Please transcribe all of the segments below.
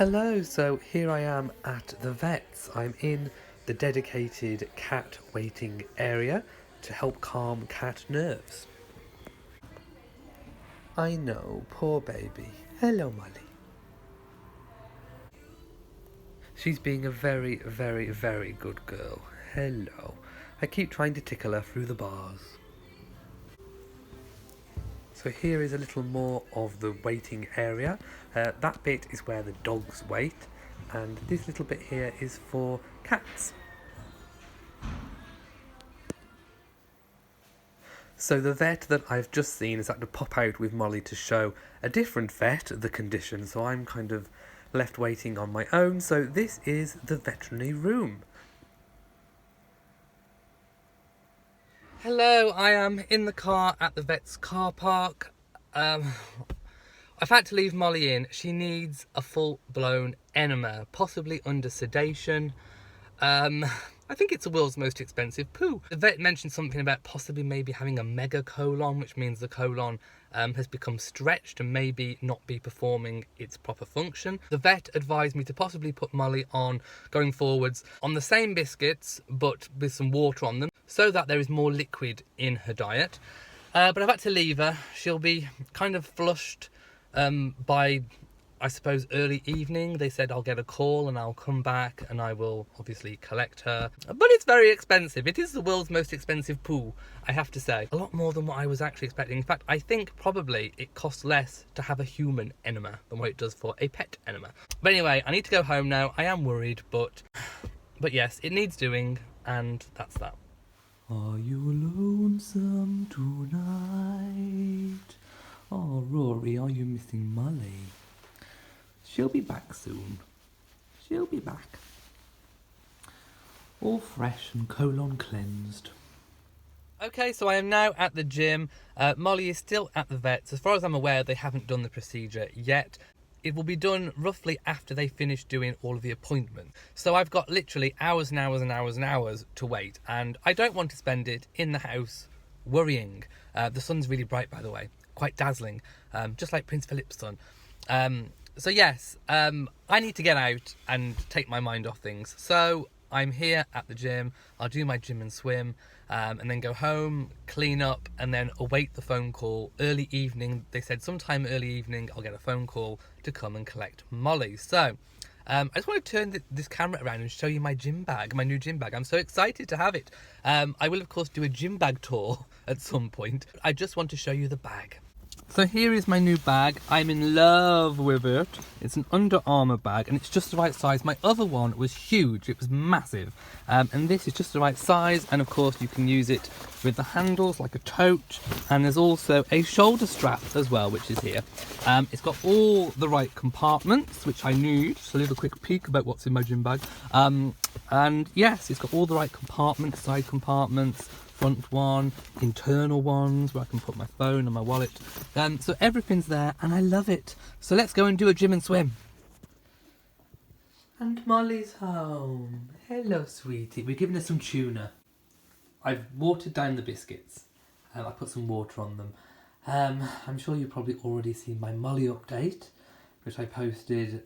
Hello, so here I am at the vet's. I'm in the dedicated cat waiting area to help calm cat nerves. I know, poor baby. Hello, Molly. She's being a very, very, very good girl. Hello. I keep trying to tickle her through the bars. So here is a little more of the waiting area. That bit is where the dogs wait, and this little bit here is for cats. So the vet that I've just seen has had to pop out with Molly to show a different vet the condition, so I'm kind of left waiting on my own. So this is the veterinary room. Hello, I am in the car at the vet's car park. I've had to leave Molly in. She needs a full-blown enema, possibly under sedation. I think it's the world's most expensive poo. The vet mentioned something about possibly maybe having a mega colon, which means the colon has become stretched and maybe not be performing its proper function. The vet advised me to possibly put Molly on, going forwards, on the same biscuits but with some water on them so that there is more liquid in her diet. But I've had to leave her. She'll be kind of flushed by, I suppose, early evening. They said I'll get a call and I'll come back and I will obviously collect her. But it's very expensive. It is the world's most expensive poo, I have to say. A lot more than what I was actually expecting. In fact, I think probably it costs less to have a human enema than what it does for a pet enema. But anyway, I need to go home now. I am worried, but yes, it needs doing, and that's that. Are you lonesome tonight? Oh, Rory, are you missing Molly? She'll be back soon. She'll be back. All fresh and colon cleansed. Okay, so I am now at the gym. Molly is still at the vet's. As far as I'm aware, they haven't done the procedure yet. It will be done roughly after they finish doing all of the appointments. So I've got literally hours and hours and hours and hours to wait. And I don't want to spend it in the house worrying. The sun's really bright, by the way. Quite dazzling. Just like Prince Philip's sun. So yes, I need to get out and take my mind off things. So I'm here at the gym. I'll do my gym and swim, and then go home, clean up, and then await the phone call early evening. They said sometime early evening I'll get a phone call to come and collect Molly. So I just want to turn this camera around and show you my gym bag, my new gym bag. I'm so excited to have it. I will of course do a gym bag tour at some point. I just want to show you the bag. So here is my new bag. I'm in love with it. It's an Under Armour bag and it's just the right size. My other one was huge, it was massive. And this is just the right size, and of course you can use it with the handles like a tote, and there's also a shoulder strap as well, which is here. It's got all the right compartments, which I need. Just a little quick peek about what's in my gym bag. And yes, it's got all the right compartments, side compartments, front one, internal ones where I can put my phone and my wallet. So everything's there and I love it. So let's go and do a gym and swim. And Molly's home. Hello, sweetie. We're giving her some tuna. I've watered down the biscuits. I put some water on them. I'm sure you've probably already seen my Molly update, which I posted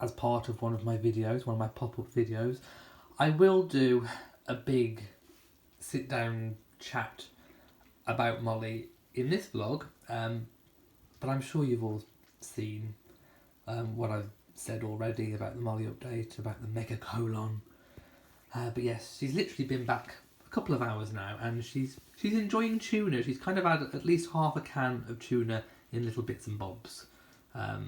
as part of one of my videos, one of my pop-up videos. I will do a big sit down chat about Molly in this vlog, but I'm sure you've all seen what I've said already about the Molly update, about the mega colon. But yes, she's literally been back a couple of hours now and she's enjoying tuna. She's kind of had at least half a can of tuna in little bits and bobs. I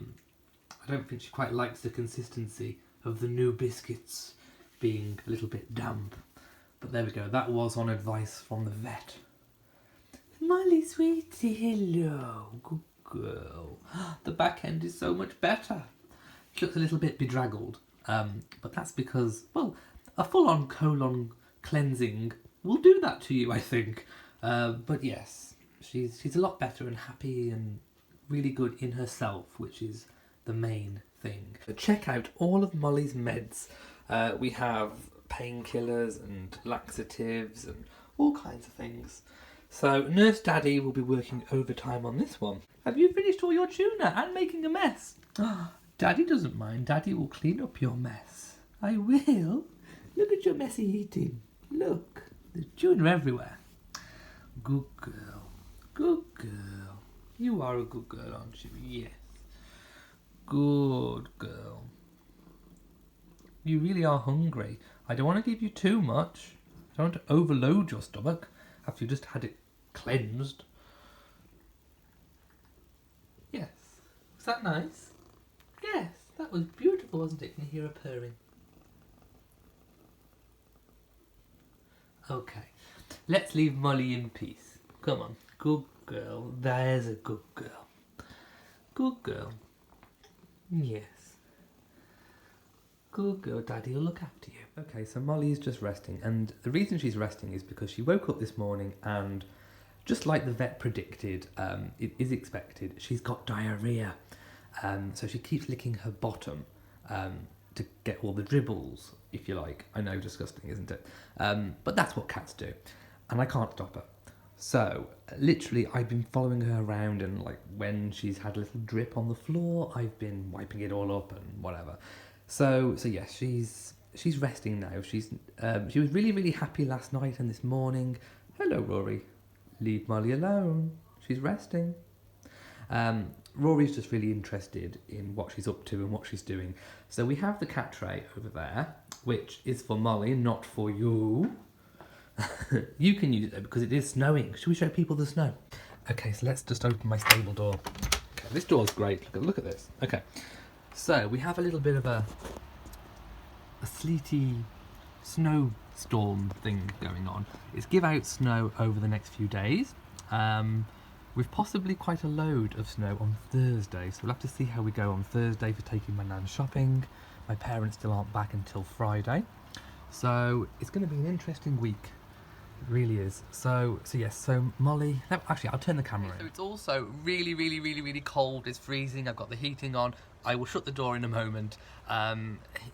don't think she quite likes the consistency of the new biscuits being a little bit damp. But there we go, that was on advice from the vet. Molly, sweetie, hello, good girl. The back end is so much better. She looks a little bit bedraggled, but that's because, well, a full-on colon cleansing will do that to you, I think. But yes, she's a lot better and happy and really good in herself, which is the main thing. But check out all of Molly's meds. We have painkillers and laxatives and all kinds of things. So Nurse Daddy will be working overtime on this one. Have you finished all your tuna and making a mess? Daddy doesn't mind. Daddy will clean up your mess. I will. Look at your messy eating. Look, there's tuna everywhere. Good girl. Good girl. You are a good girl, aren't you? Yes. Good girl. You really are hungry. I don't want to give you too much. I don't want to overload your stomach after you just had it cleansed. Yes. Was that nice? Yes, that was beautiful, wasn't it? Can you hear her purring? Okay, let's leave Molly in peace. Come on, good girl. There's a good girl. Good girl. Yes. Good girl, Daddy will look after you. Okay, so Molly's just resting, and the reason she's resting is because she woke up this morning and, just like the vet predicted, it is expected, she's got diarrhoea. So she keeps licking her bottom to get all the dribbles, if you like. I know, disgusting, isn't it? But that's what cats do, and I can't stop her. So, literally, I've been following her around, and like when she's had a little drip on the floor, I've been wiping it all up and whatever. So yes, she's resting now. She was really, really happy last night and this morning. Hello, Rory. Leave Molly alone. She's resting. Rory's just really interested in what she's up to and what she's doing. So we have the cat tray over there, which is for Molly, not for you. You can use it though because it is snowing. Should we show people the snow? Okay, so let's just open my stable door. Okay, this door's great. Look at this. Okay, so we have a little bit of a sleety snowstorm thing going on. It's give out snow over the next few days. With possibly quite a load of snow on Thursday, so we'll have to see how we go on Thursday for taking my nan shopping. My parents still aren't back until Friday, so it's going to be an interesting week. It really is. So yes, so Molly, no, actually I'll turn the camera in. So it's also really cold, it's freezing, I've got the heating on. I will shut the door in a moment.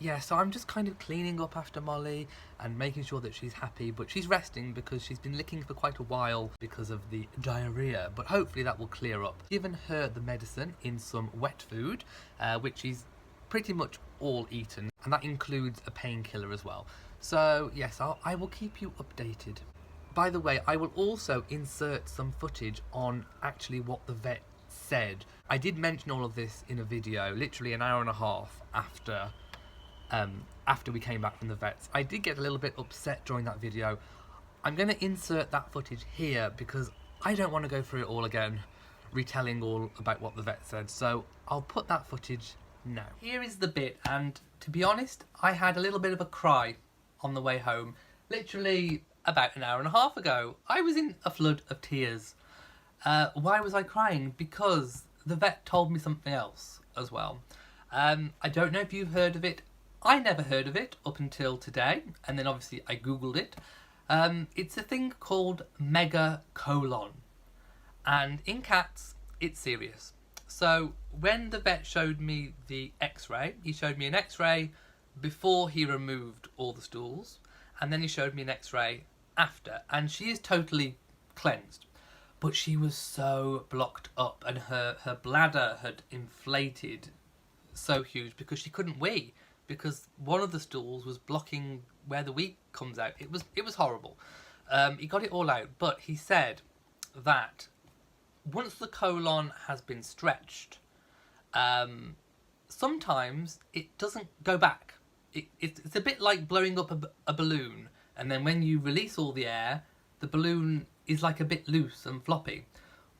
Yeah, so I'm just kind of cleaning up after Molly and making sure that she's happy, but she's resting because she's been licking for quite a while because of the diarrhea, but hopefully that will clear up. Given her the medicine in some wet food, which is pretty much all eaten, and that includes a painkiller as well. So yes, I will keep you updated. By the way, I will also insert some footage on actually what the vet said. I did mention all of this in a video, literally an hour and a half after we came back from the vets. I did get a little bit upset during that video. I'm going to insert that footage here because I don't want to go through it all again, retelling all about what the vet said. So I'll put that footage now. Here is the bit, and to be honest, I had a little bit of a cry on the way home. Literally about an hour and a half ago, I was in a flood of tears. Why was I crying? Because the vet told me something else as well. I don't know if you've heard of it. I never heard of it up until today, and then obviously I googled it. It's a thing called megacolon, and in cats it's serious. So when the vet showed me the x-ray, he showed me an x-ray before he removed all the stools, and then he showed me an x-ray after, and she is totally cleansed. But she was so blocked up, and her bladder had inflated so huge because she couldn't wee, because one of the stools was blocking where the wee comes out. It was horrible. He got it all out, but he said that once the colon has been stretched, sometimes it doesn't go back. It's a bit like blowing up a balloon, and then when you release all the air, the balloon is like a bit loose and floppy.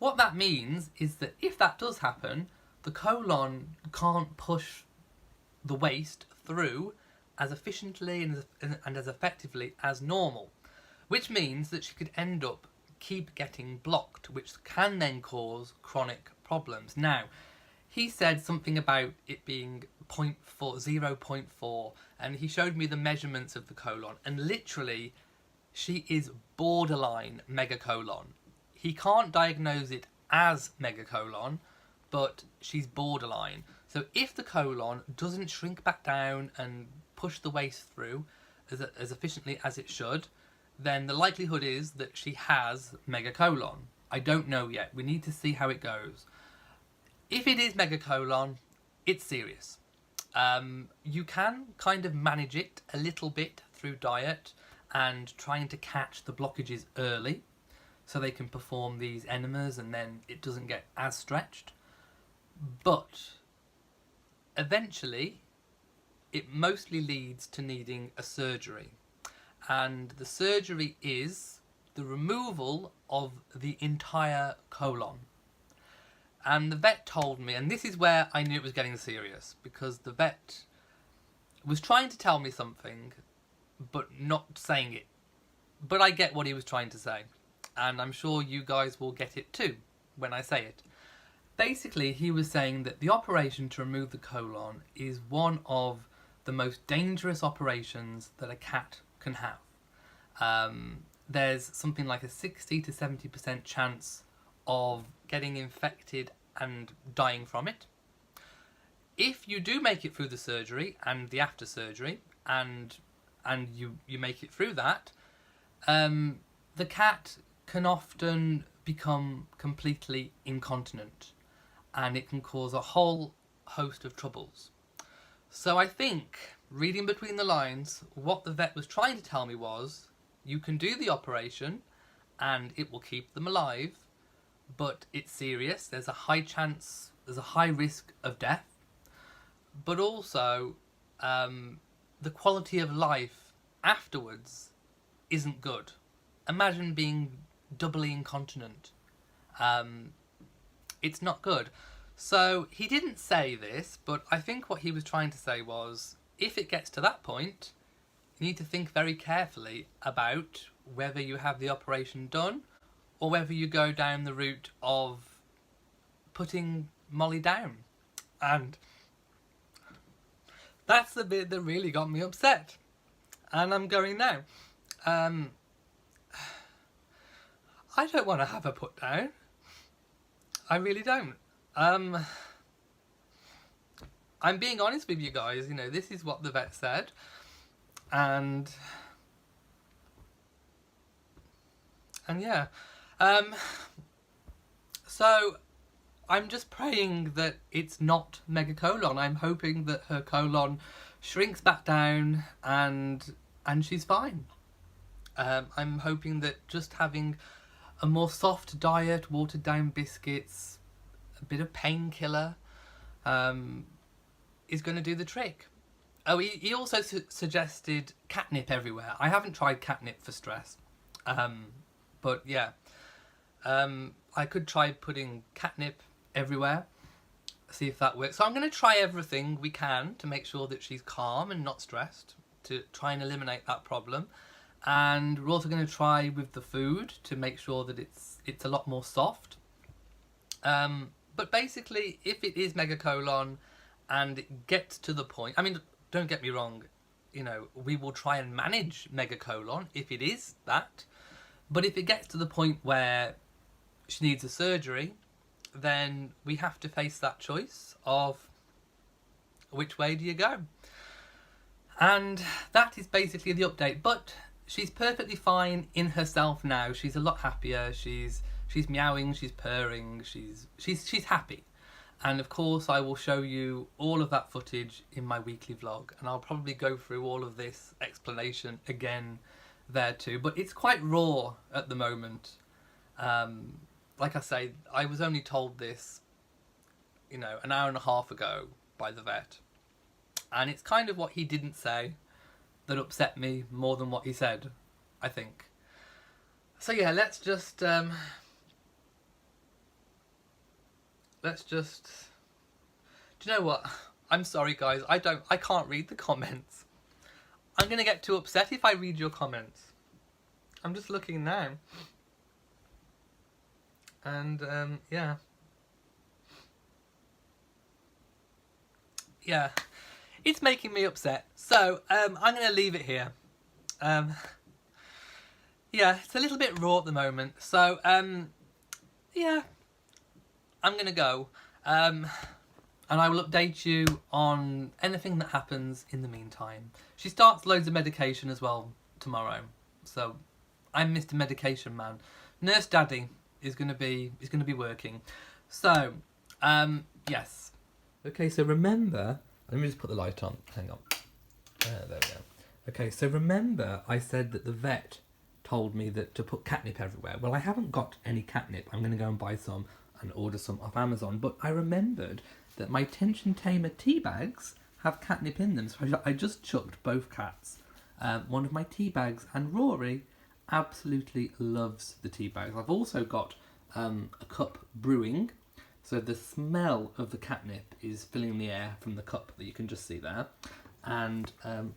What that means is that if that does happen, the colon can't push the waste through as efficiently and as effectively as normal, which means that she could end up keep getting blocked, which can then cause chronic problems. Now, he said something about it being 0.4, and he showed me the measurements of the colon, and literally she is borderline megacolon. He can't diagnose it as megacolon, but she's borderline. So if the colon doesn't shrink back down and push the waste through as efficiently as it should, then the likelihood is that she has megacolon. I don't know yet. We need to see how it goes. If it is megacolon, it's serious. You can kind of manage it a little bit through diet and trying to catch the blockages early so they can perform these enemas and then it doesn't get as stretched. But eventually it mostly leads to needing a surgery. And the surgery is the removal of the entire colon. And the vet told me, and this is where I knew it was getting serious, because the vet was trying to tell me something, but not saying it. But I get what he was trying to say. And I'm sure you guys will get it too, when I say it. Basically, he was saying that the operation to remove the colon is one of the most dangerous operations that a cat can have. There's something like a 60 to 70% chance of getting infected and dying from it. If you do make it through the surgery and the after surgery, and you make it through that, the cat can often become completely incontinent, and it can cause a whole host of troubles. So I think, reading between the lines, what the vet was trying to tell me was, you can do the operation and it will keep them alive, but it's serious. There's a high chance, there's a high risk of death, but also the quality of life afterwards isn't good. Imagine being doubly incontinent. It's not good. So he didn't say this, but I think what he was trying to say was, if it gets to that point, you need to think very carefully about whether you have the operation done or whether you go down the route of putting Molly down. And that's the bit that really got me upset. And I'm going now. I don't want to have her put down. I really don't. I'm being honest with you guys, you know, this is what the vet said. And yeah. So I'm just praying that it's not megacolon. I'm hoping that her colon shrinks back down and she's fine. I'm hoping that just having a more soft diet, watered down biscuits, a bit of painkiller, is going to do the trick. Oh, he also suggested catnip everywhere. I haven't tried catnip for stress, but yeah, I could try putting catnip everywhere, see if that works. So I'm going to try everything we can to make sure that she's calm and not stressed, to try and eliminate that problem. And we're also going to try with the food to make sure that it's a lot more soft. But basically, if it is megacolon and it gets to the point, I mean, don't get me wrong, you know, we will try and manage megacolon if it is that. But if it gets to the point where she needs a surgery, then we have to face that choice of which way do you go. And that is basically the update. But she's perfectly fine in herself now. She's a lot happier. She's meowing, she's purring, she's happy. And of course I will show you all of that footage in my weekly vlog, and I'll probably go through all of this explanation again there too, but it's quite raw at the moment. Like I say, I was only told this, you know, an hour and a half ago by the vet, and it's kind of what he didn't say that upset me more than what he said, I think. So yeah, let's just do you know what? I'm sorry guys, I can't read the comments. I'm gonna get too upset if I read your comments. I'm just looking now. And yeah. Yeah. It's making me upset. So I'm gonna leave it here. Yeah, it's a little bit raw at the moment. So yeah. I'm going to go, and I will update you on anything that happens in the meantime. She starts loads of medication as well tomorrow, so I'm Mr. Medication Man. Nurse Daddy is going to be working. So, yes, Okay, so remember, let me just put the light on. Hang on. There we go. Okay, so remember I said that the vet told me that to put catnip everywhere. Well, I haven't got any catnip. I'm going to go and buy some and order some off Amazon. But I remembered that my Tension Tamer tea bags have catnip in them. So I just chucked both cats one of my tea bags, and Rory absolutely loves the tea bags. I've also got a cup brewing. So the smell of the catnip is filling the air from the cup that you can just see there. And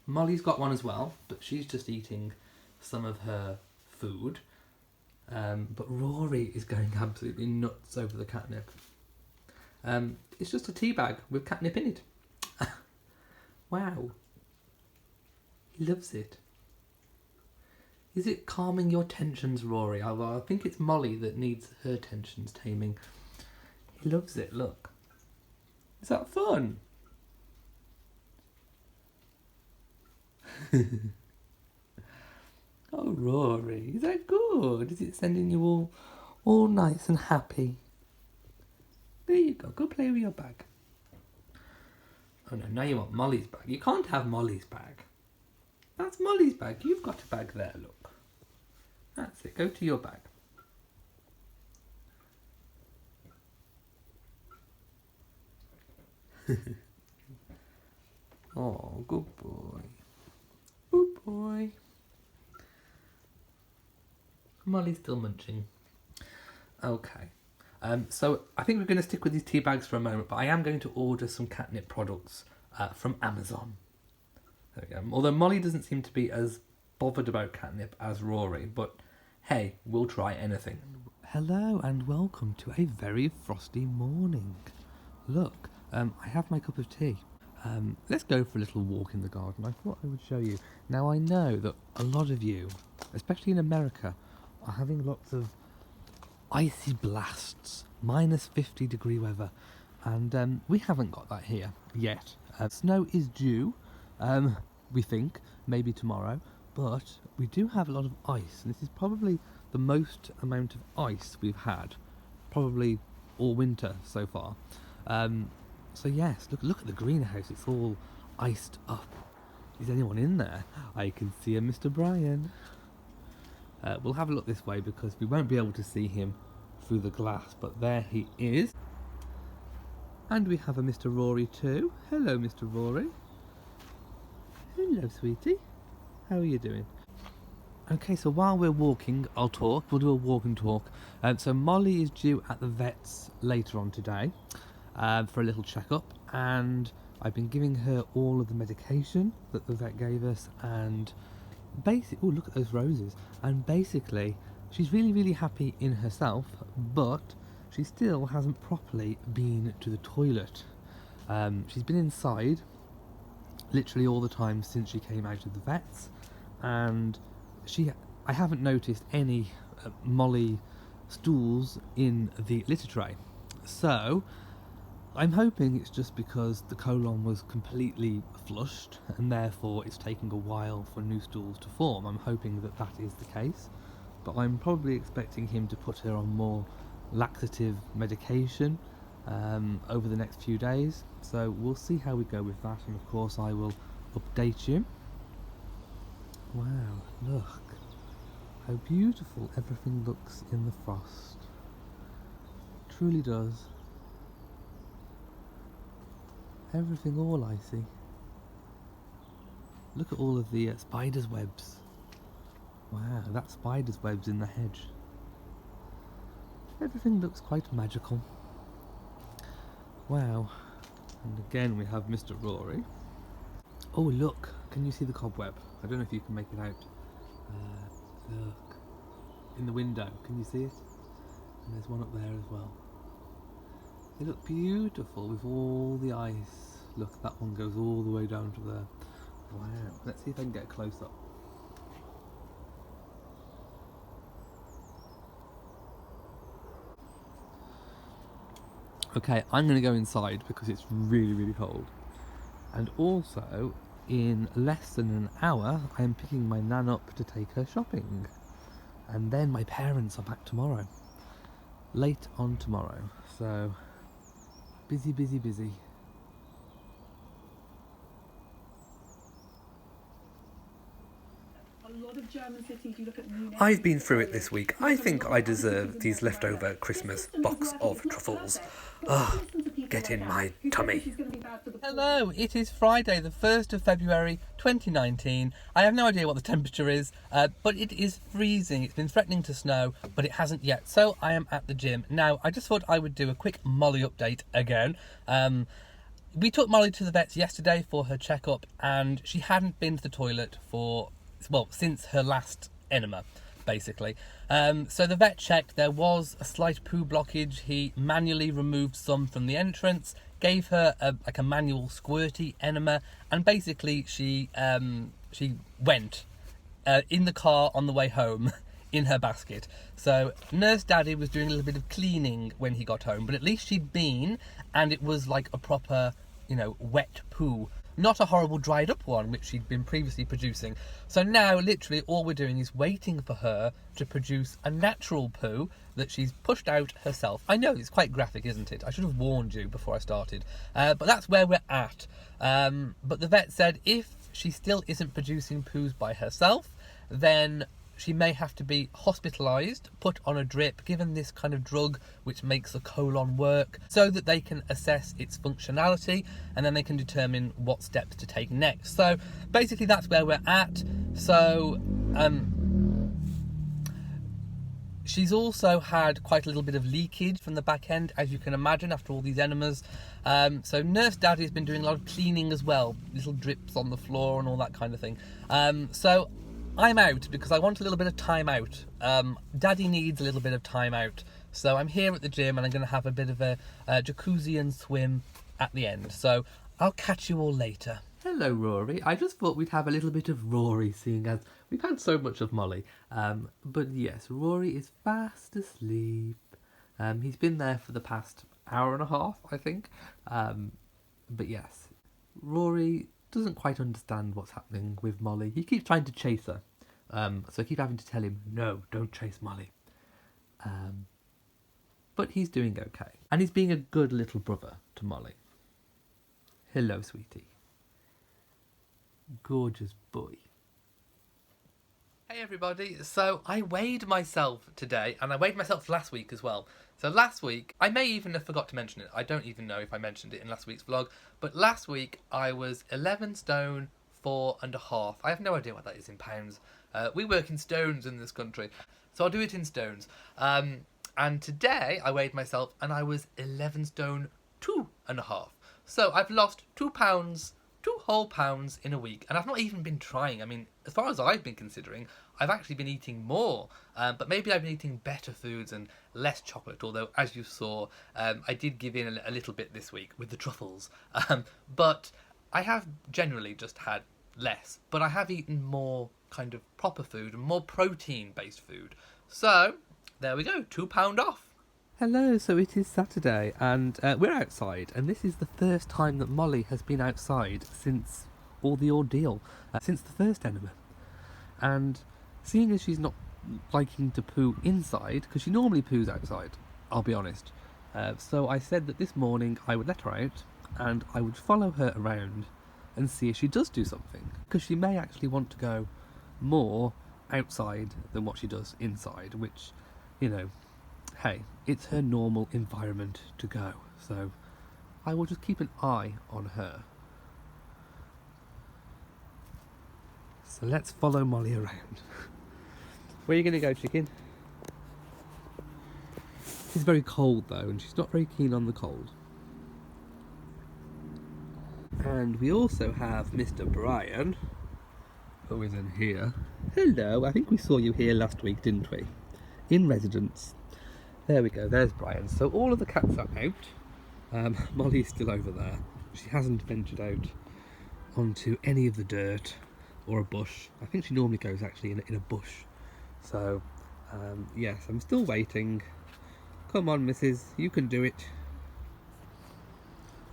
Molly's got one as well, but she's just eating some of her food. But Rory is going absolutely nuts over the catnip. It's just a tea bag with catnip in it. Wow. He loves it. Is it calming your tensions, Rory? Although I think it's Molly that needs her tensions taming. He loves it, look. Is that fun? Oh, Rory, is that good? Is it sending you all nice and happy? There you go, go play with your bag. Oh no, now you want Molly's bag. You can't have Molly's bag. That's Molly's bag. You've got a bag there, look. That's it, go to your bag. Oh, good boy. Good boy. Molly's still munching. Okay. So I think we're going to stick with these tea bags for a moment, but I am going to order some catnip products from Amazon. There we go. Although Molly doesn't seem to be as bothered about catnip as Rory, but hey, we'll try anything. Hello and welcome to a very frosty morning. Look, I have my cup of tea. Let's go for a little walk in the garden. I thought I would show you. Now I know that a lot of you, especially in America, are having lots of icy blasts, minus 50-degree weather, and we haven't got that here yet. Snow is due, we think, maybe tomorrow, but we do have a lot of ice, and this is probably the most amount of ice we've had, probably all winter so far. So yes, look at the greenhouse, it's all iced up. Is anyone in there? I can see a Mr. Brian. We'll have a look this way because we won't be able to see him through the glass, but there he is. And we have a Mr. Rory too. Hello, Mr. Rory. Hello, sweetie. How are you doing? Okay, so while we're walking, I'll talk. We'll do a walk and talk. So Molly is due at the vet's later on today for a little checkup, and I've been giving her all of the medication that the vet gave us, and oh, look at those roses. And basically, she's really, really happy in herself, but she still hasn't properly been to the toilet. She's been inside literally all the time since she came out of the vet's, and I haven't noticed any Molly stools in the litter tray. So I'm hoping it's just because the colon was completely flushed and therefore it's taking a while for new stools to form. I'm hoping that that is the case, but I'm probably expecting him to put her on more laxative medication over the next few days. So we'll see how we go with that, and of course I will update you. Wow, look how beautiful everything looks in the frost. It truly does. Everything all icy. Look at all of the spider's webs. Wow, that spider's webs in the hedge. Everything looks quite magical. Wow. And again we have Mr. Rory. Oh look, can you see the cobweb? I don't know if you can make it out. Look. In the window, can you see it? And there's one up there as well. They look beautiful with all the ice. Look, that one goes all the way down to there. Wow. Let's see if I can get a close up. Okay, I'm going to go inside because it's really, really cold. And also, in less than an hour, I am picking my nan up to take her shopping. And then my parents are back tomorrow. Late on tomorrow. So, busy, busy, busy. I've been through it this week. I think I deserve these leftover Christmas box of truffles. Ugh, get in my tummy. Hello, it is Friday the 1st of February 2019. I have no idea what the temperature is, but it is freezing. It's been threatening to snow, but it hasn't yet. So I am at the gym. Now, I just thought I would do a quick Molly update again. We took Molly to the vets yesterday for her checkup, and she hadn't been to the toilet for, well, since her last enema, basically. So the vet checked, there was a slight poo blockage. He manually removed some from the entrance, gave her a manual squirty enema, and basically she went in the car on the way home in her basket. So Nurse Daddy was doing a little bit of cleaning when he got home, but at least she'd been, and it was like a proper, wet poo. Not a horrible dried up one, which she'd been previously producing. So now, literally, all we're doing is waiting for her to produce a natural poo that she's pushed out herself. I know, it's quite graphic, isn't it? I should have warned you before I started. But that's where we're at. But the vet said if she still isn't producing poos by herself, then she may have to be hospitalised, put on a drip, given this kind of drug which makes the colon work, so that they can assess its functionality, and then they can determine what steps to take next. So basically that's where we're at. So she's also had quite a little bit of leakage from the back end, as you can imagine, after all these enemas. So Nurse Daddy has been doing a lot of cleaning as well, little drips on the floor and all that kind of thing. So I'm out because I want a little bit of time out. Daddy needs a little bit of time out. So I'm here at the gym and I'm going to have a bit of a jacuzzi and swim at the end. So I'll catch you all later. Hello, Rory. I just thought we'd have a little bit of Rory, seeing as we've had so much of Molly. But yes, Rory is fast asleep. He's been there for the past hour and a half, I think. But yes, Rory doesn't quite understand what's happening with Molly. He keeps trying to chase her. So I keep having to tell him, no, don't chase Molly. But he's doing okay. And he's being a good little brother to Molly. Hello, sweetie. Gorgeous boy. Hey everybody, so I weighed myself today, and I weighed myself last week as well. So last week, I may even have forgot to mention it. I don't even know if I mentioned it in last week's vlog, but last week I was 11 stone 4.5. I have no idea what that is in pounds. We work in stones in this country, so I'll do it in stones. And today I weighed myself and I was 11 stone 2.5. So I've lost 2 pounds, 2 whole pounds in a week, and I've not even been trying. I mean, as far as I've been considering, I've actually been eating more, but maybe I've been eating better foods and less chocolate, although as you saw, I did give in a little bit this week with the truffles. But I have generally just had less, but I have eaten more kind of proper food and more protein based food. So there we go, £2 off. Hello, so it is Saturday and we're outside, and this is the first time that Molly has been outside since all the ordeal, since the first enema. And seeing as she's not liking to poo inside, because she normally poos outside, I'll be honest, so I said that this morning I would let her out and I would follow her around and see if she does do something, because she may actually want to go more outside than what she does inside, which, hey, it's her normal environment to go, so I will just keep an eye on her. So let's follow Molly around. Where are you going to go, chicken? She's very cold though, and she's not very keen on the cold. And we also have Mr. Brian, who is in here. Hello, I think we saw you here last week, didn't we? In residence. There we go, there's Brian. So all of the cats are out. Molly's still over there. She hasn't ventured out onto any of the dirt or a bush. I think she normally goes actually in a bush. So, yes, I'm still waiting. Come on, missus, you can do it.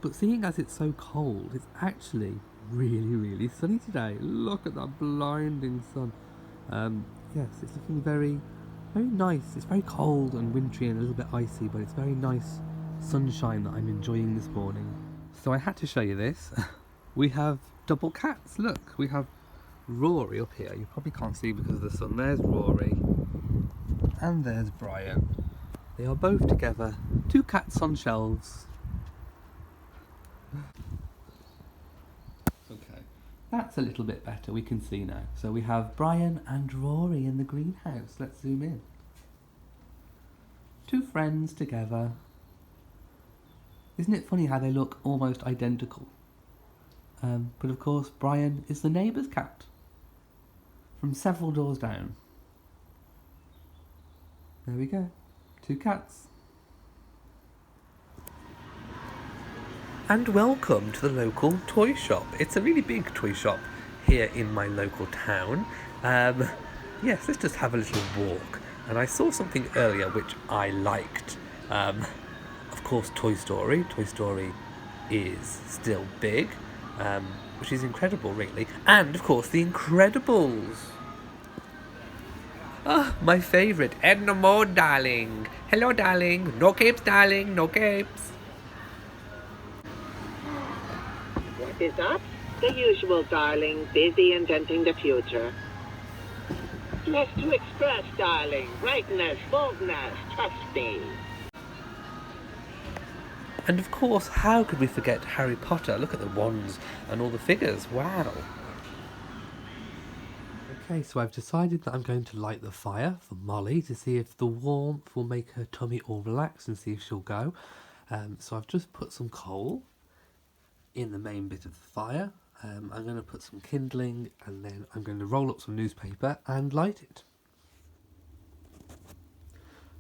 But seeing as it's so cold, it's actually really, really sunny today. Look at that blinding sun. Yes, it's looking very, very nice. It's very cold and wintry and a little bit icy, but it's very nice sunshine that I'm enjoying this morning. So I had to show you this. We have double cats. Look, we have Rory up here. You probably can't see because of the sun. There's Rory. And there's Brian. They are both together. Two cats on shelves. Okay, that's a little bit better. We can see now. So we have Brian and Rory in the greenhouse. Let's zoom in. Two friends together. Isn't it funny how they look almost identical? But of course, Brian is the neighbour's cat from several doors down. There we go. Two cats. And welcome to the local toy shop. It's a really big toy shop here in my local town. Yes, let's just have a little walk. And I saw something earlier which I liked. Of course, Toy Story. Toy Story is still big, which is incredible, really. And, of course, The Incredibles. Ah, my favourite. And no more, darling. Hello, darling. No capes, darling. No capes. What is that? The usual, darling. Busy inventing the future. Less to express, darling. Brightness, boldness, trust me. And of course, how could we forget Harry Potter? Look at the wands and all the figures. Wow. Okay, so I've decided that I'm going to light the fire for Molly to see if the warmth will make her tummy all relaxed and see if she'll go. So I've just put some coal in the main bit of the fire. I'm going to put some kindling and then I'm going to roll up some newspaper and light it.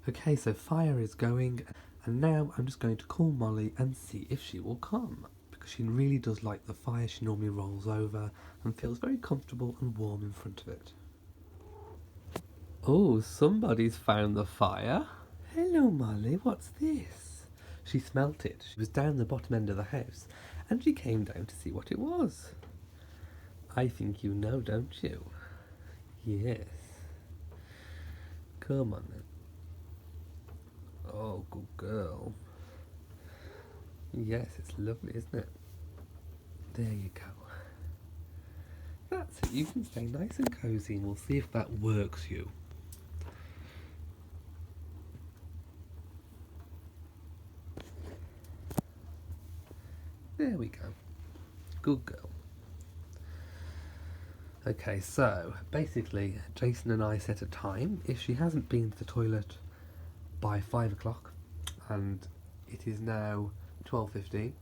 Okay, so fire is going. And now I'm just going to call Molly and see if she will come. Because she really does like the fire. She normally rolls over and feels very comfortable and warm in front of it. Oh, somebody's found the fire. Hello, Molly, what's this? She smelt it. She was down the bottom end of the house and she came down to see what it was. I think you know, don't you? Yes. Come on then. Oh, good girl. Yes, it's lovely, isn't it? There you go. That's it. You can stay nice and cosy and we'll see if that works you. There we go. Good girl. Okay, so basically Jason and I set a time. If she hasn't been to the toilet by 5 o'clock, and it is now 12:15,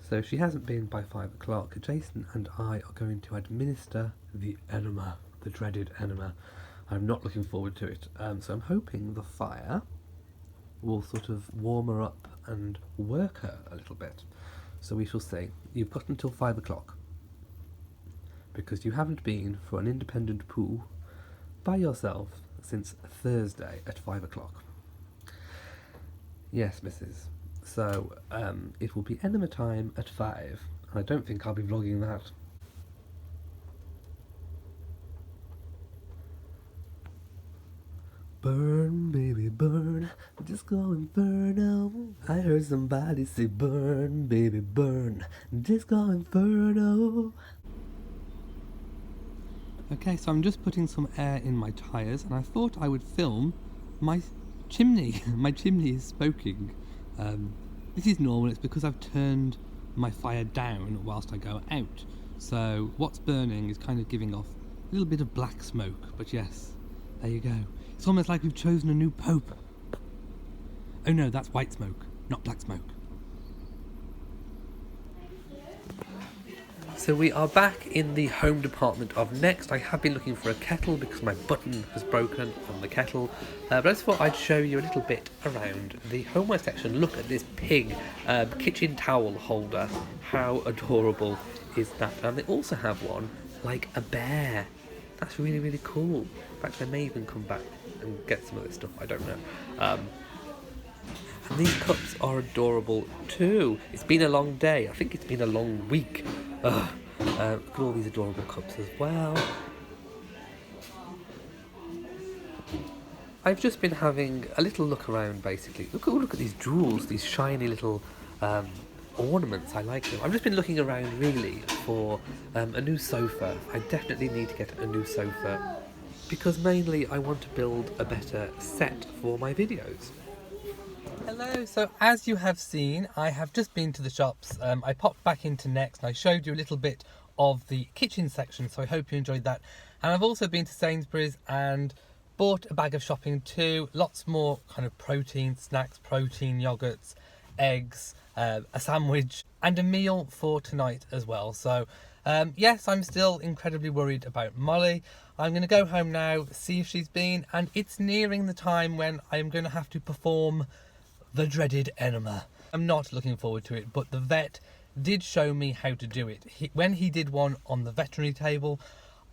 so if she hasn't been by 5 o'clock, Jason and I are going to administer the enema, the dreaded enema. I'm not looking forward to it, so I'm hoping the fire will sort of warm her up and work her a little bit. So we shall see. You've got until 5 o'clock because you haven't been for an independent poo by yourself since Thursday at 5 o'clock. Yes, missus. So, it will be enema time at 5. I don't think I'll be vlogging that. Burn, baby, burn. Disco Inferno. I heard somebody say burn, baby, burn. Disco Inferno. Okay, so I'm just putting some air in my tyres and I thought I would film my chimney. My chimney is smoking. This is normal, it's because I've turned my fire down whilst I go out. So what's burning is kind of giving off a little bit of black smoke, but yes, there you go. It's almost like we've chosen a new pope. Oh no, that's white smoke, not black smoke. So we are back in the home department of Next. I have been looking for a kettle because my button has broken on the kettle. But I just thought I'd show you a little bit around the homeware section. Look at this pig kitchen towel holder. How adorable is that? And they also have one like a bear. That's really, really cool. In fact, I may even come back and get some of this stuff. I don't know. And these cups are adorable too. It's been a long day. I think it's been a long week. Look at all these adorable cups as well. I've just been having a little look around basically. Look at these jewels, these shiny little ornaments. I like them. I've just been looking around really for a new sofa. I definitely need to get a new sofa because mainly I want to build a better set for my videos. Hello, so as you have seen, I have just been to the shops. I popped back into Next and I showed you a little bit of the kitchen section, so I hope you enjoyed that. And I've also been to Sainsbury's and bought a bag of shopping too. Lots more kind of protein snacks, protein yogurts, eggs, a sandwich and a meal for tonight as well. So yes, I'm still incredibly worried about Molly. I'm going to go home now, see if she's been, and it's nearing the time when I'm going to have to perform the dreaded enema. I'm not looking forward to it, but the vet did show me how to do it. When he did one on the veterinary table,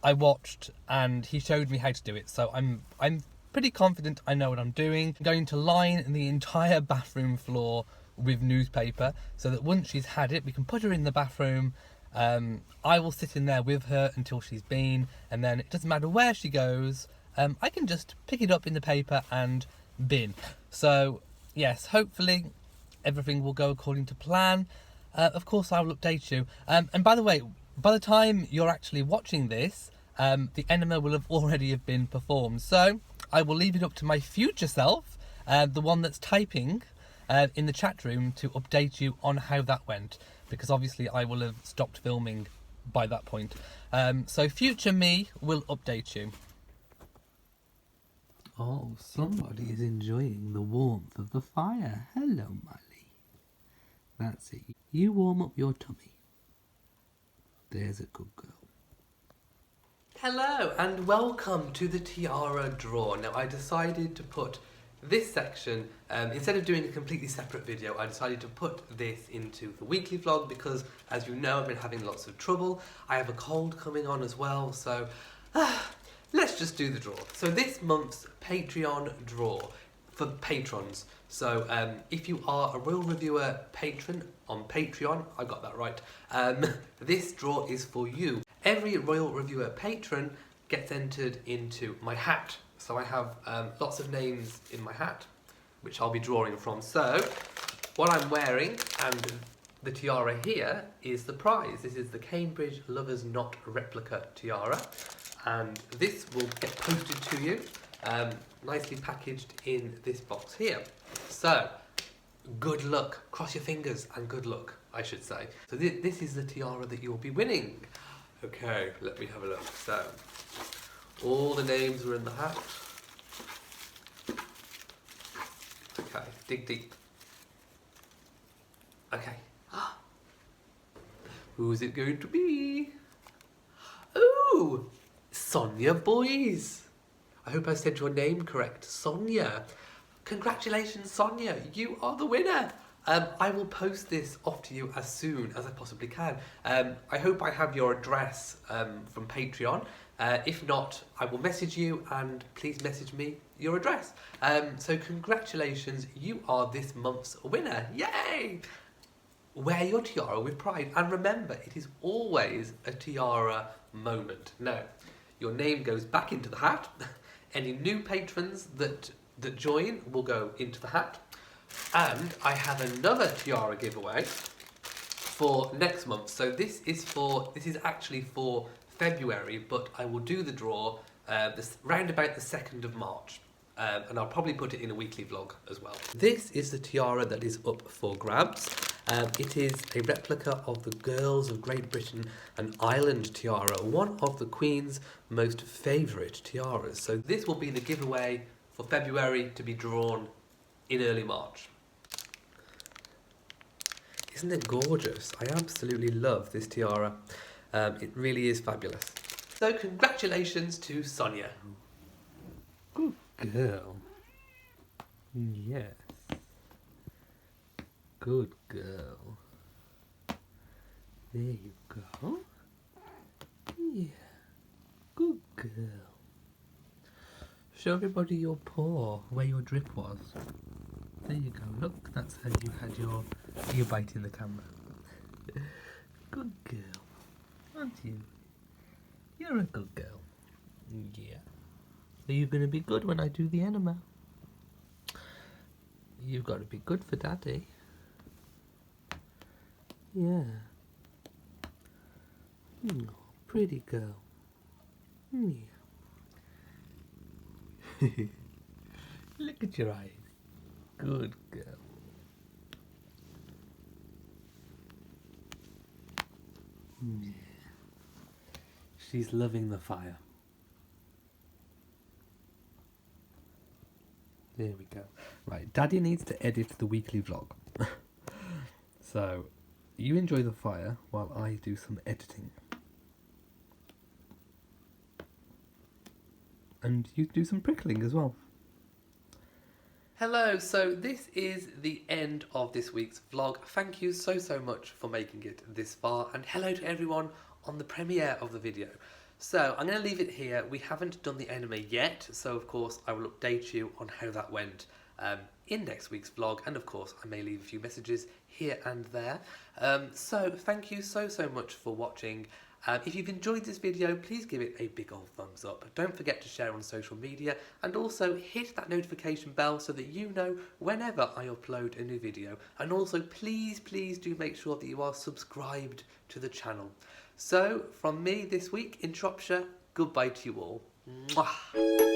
I watched and he showed me how to do it. So I'm pretty confident I know what I'm doing. I'm going to line the entire bathroom floor with newspaper so that once she's had it, we can put her in the bathroom. I will sit in there with her until she's been, and then it doesn't matter where she goes. I can just pick it up in the paper and bin. So yes, hopefully everything will go according to plan. Of course, I will update you. And by the way, by the time you're actually watching this, the enema will have already have been performed. So I will leave it up to my future self, the one that's typing in the chat room, to update you on how that went, because obviously I will have stopped filming by that point. So future me will update you. Oh, somebody is enjoying the warmth of the fire. Hello, Molly. That's it. You warm up your tummy. There's a good girl. Hello, and welcome to the tiara drawer. Now, I decided to put this section, instead of doing a completely separate video, I decided to put this into the weekly vlog because, as you know, I've been having lots of trouble. I have a cold coming on as well, so let's just do the draw. So this month's Patreon draw for patrons. So if you are a Royal Reviewer patron on Patreon, I got that right, this draw is for you. Every Royal Reviewer patron gets entered into my hat. So I have lots of names in my hat, which I'll be drawing from. So what I'm wearing and the tiara here is the prize. This is the Cambridge Lovers Knot replica tiara. And this will get posted to you, nicely packaged in this box here. So, good luck. Cross your fingers and good luck, I should say. So this is the tiara that you'll be winning. Okay, let me have a look. So, all the names are in the hat. Okay, dig deep. Okay. Who's it going to be? Ooh! Sonia Boys. I hope I said your name correct. Sonia. Congratulations, Sonia. You are the winner. I will post this off to you as soon as I possibly can. I hope I have your address from Patreon. If not, I will message you and please message me your address. So congratulations, you are this month's winner. Yay! Wear your tiara with pride. And remember, it is always a tiara moment. Now, your name goes back into the hat. Any new patrons that join will go into the hat. And I have another tiara giveaway for next month. So this is actually for February, but I will do the draw round about the 2nd of March. And I'll probably put it in a weekly vlog as well. This is the tiara that is up for grabs. It is a replica of the Girls of Great Britain and Ireland tiara, one of the Queen's most favourite tiaras. So this will be the giveaway for February, to be drawn in early March. Isn't it gorgeous? I absolutely love this tiara. It really is fabulous. So congratulations to Sonia. Good girl. Yes. Good girl. There you go. Yeah. Good girl. Show everybody your paw, where your drip was. There you go. Look, that's how you had your bite in the camera. Good girl. Aren't you? You're a good girl. Yeah. Are you going to be good when I do the enema? You've got to be good for Daddy. Yeah. Pretty girl. Yeah. Look at your eyes. Good girl. Yeah. She's loving the fire. There we go. Right, Daddy needs to edit the weekly vlog. So, you enjoy the fire while I do some editing. And you do some prickling as well. Hello, so this is the end of this week's vlog. Thank you so much for making it this far, and hello to everyone on the premiere of the video. So I'm going to leave it here. We haven't done the enema yet, so of course I will update you on how that went in next week's vlog, and of course I may leave a few messages here and there. So thank you so much for watching. If you've enjoyed this video, please give it a big old thumbs up. Don't forget to share on social media, and also hit that notification bell so that you know whenever I upload a new video. And also please do make sure that you are subscribed to the channel. So from me this week in Shropshire, goodbye to you all. Mwah.